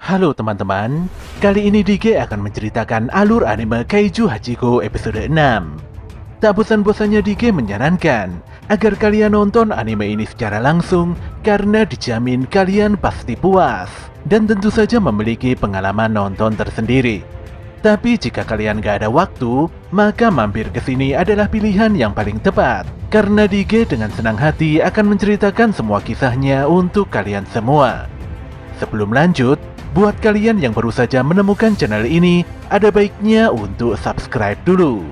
Halo teman-teman, kali ini DG akan menceritakan alur anime Kaiju Hachiko episode 6. Tak bosan-bosannya DG menyarankan agar kalian nonton anime ini secara langsung karena dijamin kalian pasti puas dan tentu saja memiliki pengalaman nonton tersendiri. Tapi jika kalian gak ada waktu, maka mampir ke sini adalah pilihan yang paling tepat karena DG dengan senang hati akan menceritakan semua kisahnya untuk kalian semua. Sebelum lanjut, buat kalian yang baru saja menemukan channel ini, ada baiknya untuk subscribe dulu.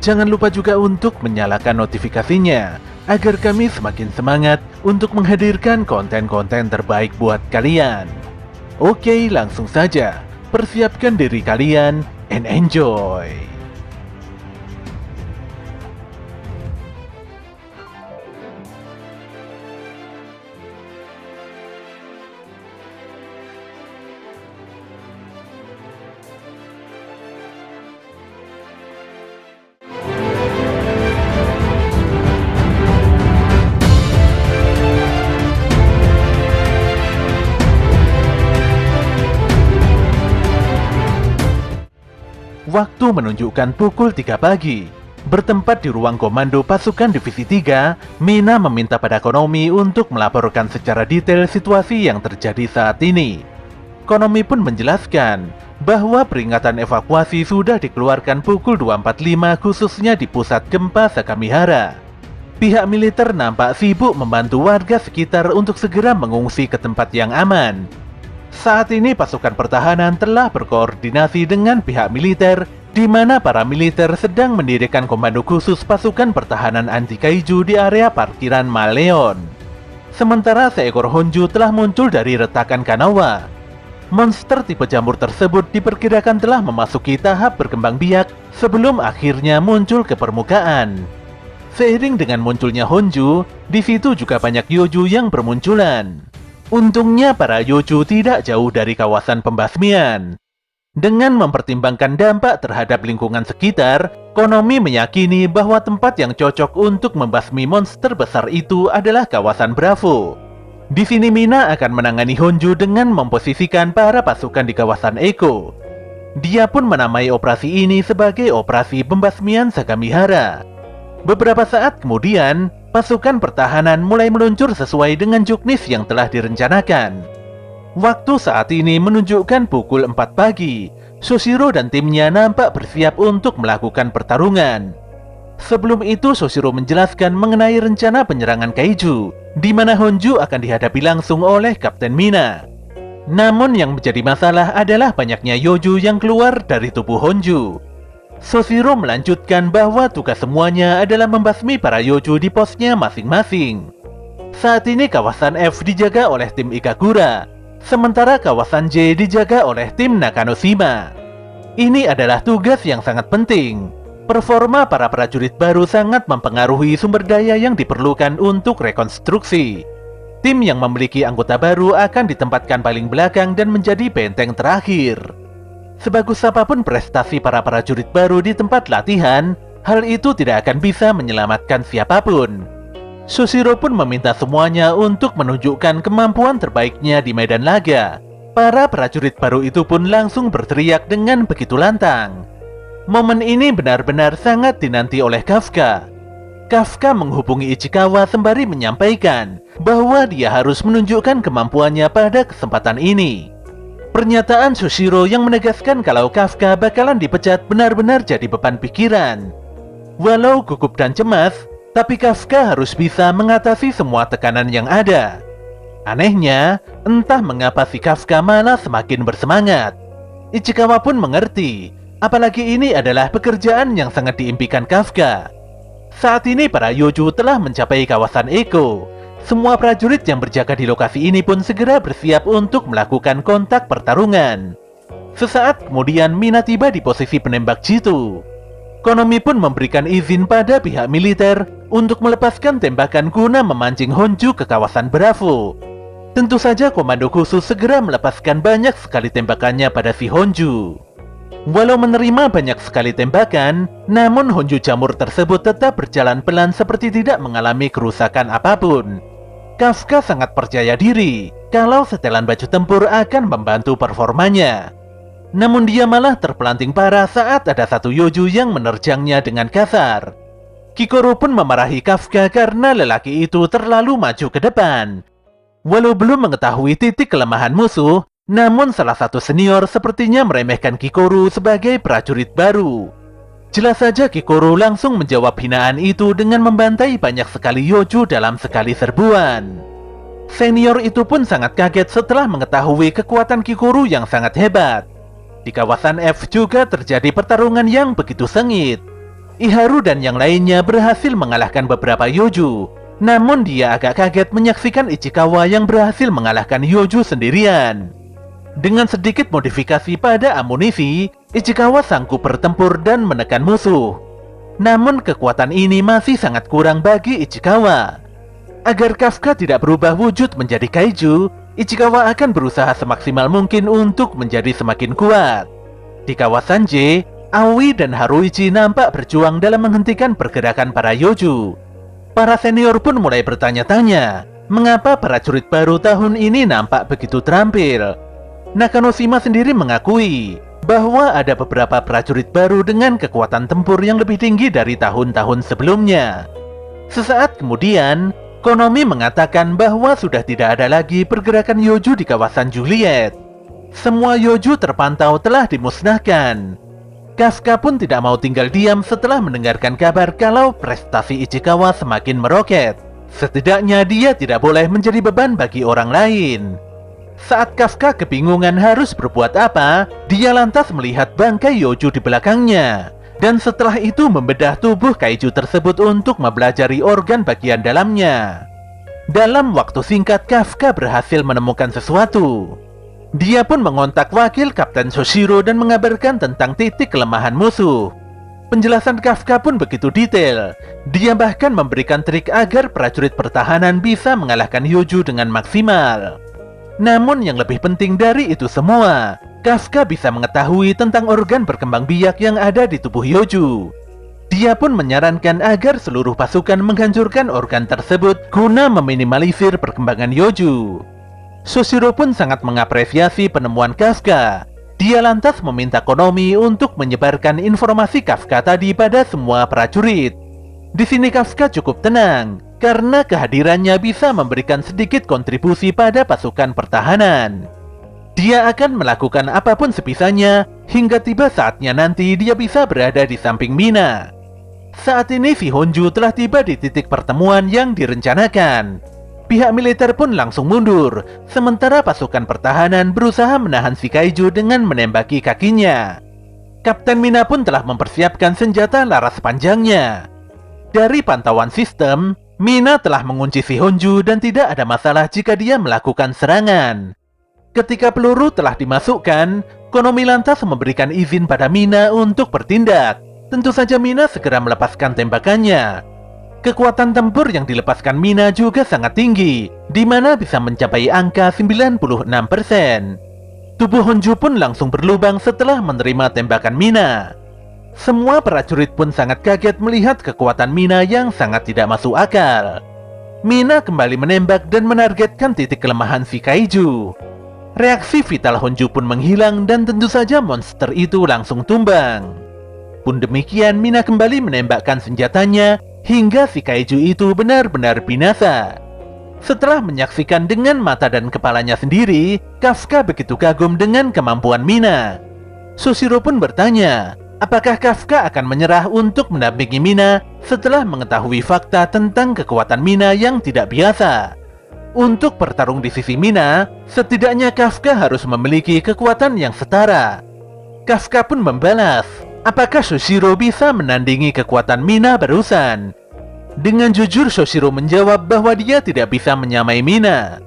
Jangan lupa juga untuk menyalakan notifikasinya, agar kami semakin semangat untuk menghadirkan konten-konten terbaik buat kalian. Oke, langsung saja. Persiapkan diri kalian and enjoy! Waktu menunjukkan pukul 3 pagi. Bertempat di ruang komando pasukan divisi 3, Mina meminta pada Konomi untuk melaporkan secara detail situasi yang terjadi saat ini. Konomi pun menjelaskan bahwa peringatan evakuasi sudah dikeluarkan pukul 2.45 khususnya di pusat gempa Sakamihara. Pihak militer nampak sibuk membantu warga sekitar untuk segera mengungsi ke tempat yang aman. Saat ini pasukan pertahanan telah berkoordinasi dengan pihak militer, di mana para militer sedang mendirikan komando khusus pasukan pertahanan anti kaiju di area parkiran Maleon. Sementara seekor Honju telah muncul dari retakan Kanawa. Monster tipe jamur tersebut diperkirakan telah memasuki tahap berkembang biak sebelum akhirnya muncul ke permukaan. Seiring dengan munculnya Honju, di situ juga banyak Yoju yang bermunculan. Untungnya para Yoju tidak jauh dari kawasan pembasmian. Dengan mempertimbangkan dampak terhadap lingkungan sekitar, Konomi meyakini bahwa tempat yang cocok untuk membasmi monster besar itu adalah kawasan Bravo. Di sini Mina akan menangani Honju dengan memposisikan para pasukan di kawasan Eko. Dia pun menamai operasi ini sebagai operasi pembasmian Sakamihara. Beberapa saat kemudian, pasukan pertahanan mulai meluncur sesuai dengan juknis yang telah direncanakan. Waktu saat ini menunjukkan pukul 4 pagi. Soshiro dan timnya nampak bersiap untuk melakukan pertarungan. Sebelum itu Soshiro menjelaskan mengenai rencana penyerangan Kaiju, di mana Honju akan dihadapi langsung oleh Kapten Mina. Namun yang menjadi masalah adalah banyaknya Yoju yang keluar dari tubuh Honju. Soshiro melanjutkan bahwa tugas semuanya adalah membasmi para Yoju di posnya masing-masing. Saat ini kawasan F dijaga oleh tim Ikagura, sementara kawasan J dijaga oleh tim Nakanoshima. Ini adalah tugas yang sangat penting. Performa para prajurit baru sangat mempengaruhi sumber daya yang diperlukan untuk rekonstruksi. Tim yang memiliki anggota baru akan ditempatkan paling belakang dan menjadi benteng terakhir. Sebagus apapun prestasi para prajurit baru di tempat latihan, hal itu tidak akan bisa menyelamatkan siapapun. Soshiro pun meminta semuanya untuk menunjukkan kemampuan terbaiknya di medan laga. Para prajurit baru itu pun langsung berteriak dengan begitu lantang. Momen ini benar-benar sangat dinanti oleh Kafka. Kafka menghubungi Ichikawa sembari menyampaikan bahwa dia harus menunjukkan kemampuannya pada kesempatan ini. Pernyataan Soshiro yang menegaskan kalau Kafka bakalan dipecat benar-benar jadi beban pikiran. Walau gugup dan cemas, tapi Kafka harus bisa mengatasi semua tekanan yang ada. Anehnya, entah mengapa si Kafka malah semakin bersemangat. Ichikawa pun mengerti, apalagi ini adalah pekerjaan yang sangat diimpikan Kafka. Saat ini para Yoju telah mencapai kawasan Eko. Semua prajurit yang berjaga di lokasi ini pun segera bersiap untuk melakukan kontak pertarungan. Sesaat kemudian Mina tiba di posisi penembak jitu. Konomi pun memberikan izin pada pihak militer untuk melepaskan tembakan guna memancing Honju ke kawasan Bravo. Tentu saja komando khusus segera melepaskan banyak sekali tembakannya pada si Honju. Walau menerima banyak sekali tembakan, namun Honju jamur tersebut tetap berjalan pelan seperti tidak mengalami kerusakan apapun. Kafka sangat percaya diri. kalau setelan baju tempur akan membantu performanya. Namun dia malah terpelanting parah saat ada satu Yoju yang menerjangnya dengan kasar. Kikoru pun memarahi Kafka karena lelaki itu terlalu maju ke depan. Walau belum mengetahui titik kelemahan musuh, namun salah satu senior sepertinya meremehkan Kikoru sebagai prajurit baru. Jelas saja Kikoru langsung menjawab hinaan itu dengan membantai banyak sekali Yoju dalam sekali serbuan. Senior itu pun sangat kaget setelah mengetahui kekuatan Kikoru yang sangat hebat. Di kawasan F juga terjadi pertarungan yang begitu sengit. Iharu dan yang lainnya berhasil mengalahkan beberapa Yoju. Namun dia agak kaget menyaksikan Ichikawa yang berhasil mengalahkan Yoju sendirian. Dengan sedikit modifikasi pada amunisi, Ichikawa sanggup bertempur dan menekan musuh. Namun kekuatan ini masih sangat kurang bagi Ichikawa. Agar Kafka tidak berubah wujud menjadi kaiju, Ichikawa akan berusaha semaksimal mungkin untuk menjadi semakin kuat. Di kawasan J, Aoi dan Haruichi nampak berjuang dalam menghentikan pergerakan para Yoju. Para senior pun mulai bertanya-tanya, mengapa prajurit baru tahun ini nampak begitu terampil. Nakanoshima sendiri mengakui bahwa ada beberapa prajurit baru dengan kekuatan tempur yang lebih tinggi dari tahun-tahun sebelumnya. Sesaat kemudian, Konomi mengatakan bahwa sudah tidak ada lagi pergerakan Yoju di kawasan Juliet. Semua Yoju terpantau telah dimusnahkan. Kafka pun tidak mau tinggal diam setelah mendengarkan kabar kalau prestasi Ichikawa semakin meroket. Setidaknya dia tidak boleh menjadi beban bagi orang lain. Saat Kafka kebingungan harus berbuat apa, dia lantas melihat bangkai Yoju di belakangnya. Dan setelah itu membedah tubuh kaiju tersebut untuk mempelajari organ bagian dalamnya. Dalam waktu singkat, Kafka berhasil menemukan sesuatu. Dia pun mengontak wakil Kapten Soshiro dan mengabarkan tentang titik kelemahan musuh. Penjelasan Kafka pun begitu detail. Dia bahkan memberikan trik agar prajurit pertahanan bisa mengalahkan Yoju dengan maksimal. Namun yang lebih penting dari itu semua, Kafka bisa mengetahui tentang organ berkembang biak yang ada di tubuh Yoju. Dia pun menyarankan agar seluruh pasukan menghancurkan organ tersebut guna meminimalisir perkembangan Yoju. Soshiro pun sangat mengapresiasi penemuan Kafka. Dia lantas meminta Konomi untuk menyebarkan informasi Kafka tadi pada semua prajurit. Di sini Kafka cukup tenang, karena kehadirannya bisa memberikan sedikit kontribusi pada pasukan pertahanan. Dia akan melakukan apapun sebisanya, hingga tiba saatnya nanti dia bisa berada di samping Mina. Saat ini si Honju telah tiba di titik pertemuan yang direncanakan. Pihak militer pun langsung mundur, sementara pasukan pertahanan berusaha menahan si kaiju dengan menembaki kakinya. Kapten Mina pun telah mempersiapkan senjata laras panjangnya. Dari pantauan sistem, Mina telah mengunci si Honju dan tidak ada masalah jika dia melakukan serangan. Ketika peluru telah dimasukkan, Konomi lantas memberikan izin pada Mina untuk bertindak. Tentu saja Mina segera melepaskan tembakannya. Kekuatan tempur yang dilepaskan Mina juga sangat tinggi, di mana bisa mencapai angka 96%. Tubuh Honju pun langsung berlubang setelah menerima tembakan Mina. Semua prajurit pun sangat kaget melihat kekuatan Mina yang sangat tidak masuk akal. Mina kembali menembak dan menargetkan titik kelemahan si kaiju. Reaksi vital Honju pun menghilang dan tentu saja monster itu langsung tumbang. Pun demikian, Mina kembali menembakkan senjatanya hingga si kaiju itu benar-benar binasa. Setelah menyaksikan dengan mata dan kepalanya sendiri, Kafka begitu kagum dengan kemampuan Mina. Soshiro pun bertanya, apakah Kafka akan menyerah untuk mendampingi Mina setelah mengetahui fakta tentang kekuatan Mina yang tidak biasa. Untuk bertarung di sisi Mina, setidaknya Kafka harus memiliki kekuatan yang setara. Kafka pun membalas, apakah Soshiro bisa menandingi kekuatan Mina barusan? Dengan jujur Soshiro menjawab bahwa dia tidak bisa menyamai Mina.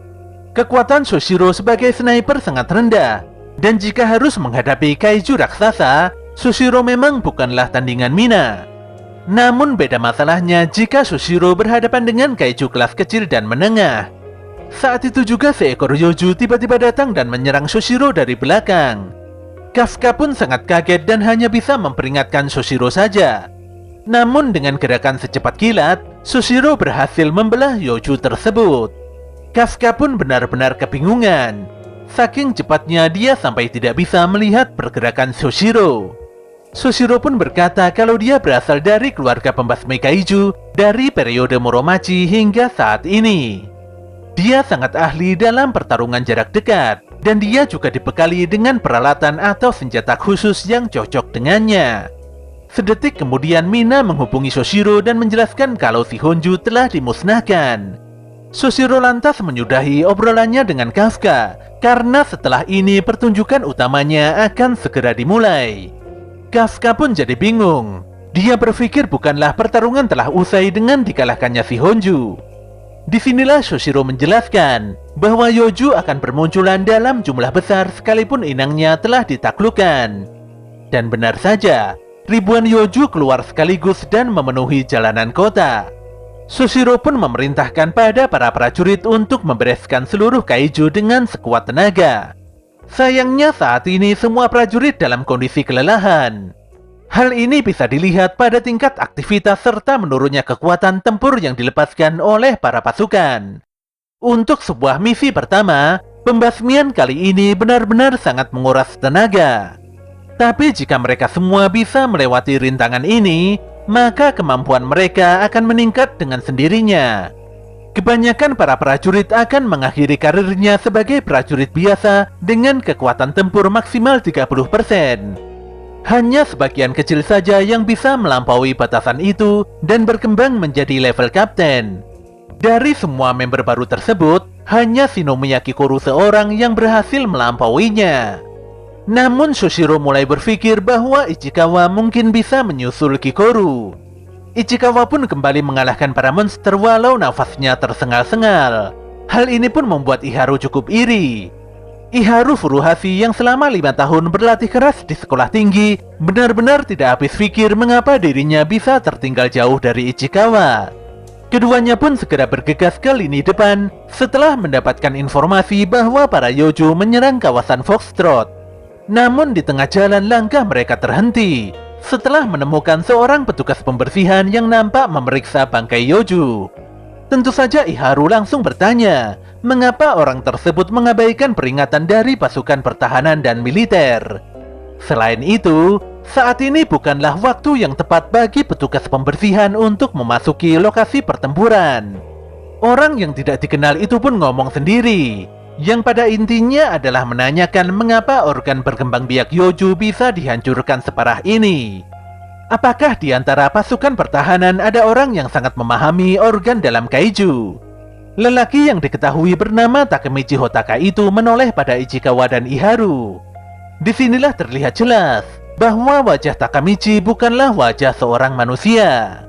Kekuatan Soshiro sebagai sniper sangat rendah, dan jika harus menghadapi kaiju raksasa, Soshiro memang bukanlah tandingan Mina. Namun beda masalahnya jika Soshiro berhadapan dengan kaiju kelas kecil dan menengah. Saat itu juga seekor Yoju tiba-tiba datang dan menyerang Soshiro dari belakang. Kafka pun sangat kaget dan hanya bisa memperingatkan Soshiro saja. Namun dengan gerakan secepat kilat, Soshiro berhasil membelah Yoju tersebut. Kafka pun benar-benar kebingungan. Saking cepatnya dia sampai tidak bisa melihat pergerakan Shoshiro. Shoshiro pun berkata kalau dia berasal dari keluarga pembasmi kaiju dari periode Muromachi hingga saat ini. Dia sangat ahli dalam pertarungan jarak dekat, dan dia juga dibekali dengan peralatan atau senjata khusus yang cocok dengannya. Sedetik kemudian Mina menghubungi Shoshiro dan menjelaskan kalau si Honju telah dimusnahkan. Shoshiro lantas menyudahi obrolannya dengan Kafka, karena setelah ini pertunjukan utamanya akan segera dimulai. Kafka pun jadi bingung. Dia berpikir bukanlah pertarungan telah usai dengan dikalahkannya si Honju. Disinilah Shoshiro menjelaskan bahwa Yoju akan bermunculan dalam jumlah besar sekalipun inangnya telah ditaklukkan. Dan benar saja, ribuan Yoju keluar sekaligus dan memenuhi jalanan kota. Shoshiro pun memerintahkan pada para prajurit untuk membereskan seluruh kaiju dengan sekuat tenaga. Sayangnya saat ini semua prajurit dalam kondisi kelelahan. Hal ini bisa dilihat pada tingkat aktivitas serta menurunnya kekuatan tempur yang dilepaskan oleh para pasukan. Untuk sebuah misi pertama, pembasmian kali ini benar-benar sangat menguras tenaga. Tapi jika mereka semua bisa melewati rintangan ini, maka kemampuan mereka akan meningkat dengan sendirinya. Kebanyakan para prajurit akan mengakhiri karirnya sebagai prajurit biasa dengan kekuatan tempur maksimal 30%. Hanya sebagian kecil saja yang bisa melampaui batasan itu dan berkembang menjadi level kapten. Dari semua member baru tersebut, hanya Shinomiya Kikoru seorang yang berhasil melampauinya. Namun Shoshiro mulai berpikir bahwa Ichikawa mungkin bisa menyusul Kikoru. Ichikawa pun kembali mengalahkan para monster walau nafasnya tersengal-sengal. Hal ini pun membuat Iharu cukup iri. Iharu Furuhashi yang selama 5 tahun berlatih keras di sekolah tinggi benar-benar tidak habis pikir mengapa dirinya bisa tertinggal jauh dari Ichikawa. Keduanya pun segera bergegas ke lini depan setelah mendapatkan informasi bahwa para Yoju menyerang kawasan Foxtrot. Namun di tengah jalan langkah mereka terhenti setelah menemukan seorang petugas pembersihan yang nampak memeriksa bangkai Yoju. Tentu saja Iharu langsung bertanya, mengapa orang tersebut mengabaikan peringatan dari pasukan pertahanan dan militer. Selain itu, saat ini bukanlah waktu yang tepat bagi petugas pembersihan untuk memasuki lokasi pertempuran. Orang yang tidak dikenal itu pun ngomong sendiri, yang pada intinya adalah menanyakan mengapa organ berkembang biak Yoju bisa dihancurkan separah ini. Apakah di antara pasukan pertahanan ada orang yang sangat memahami organ dalam kaiju? Lelaki yang diketahui bernama Takemichi Hotaka itu menoleh pada Ichikawa dan Iharu. Disinilah terlihat jelas bahwa wajah Takemichi bukanlah wajah seorang manusia.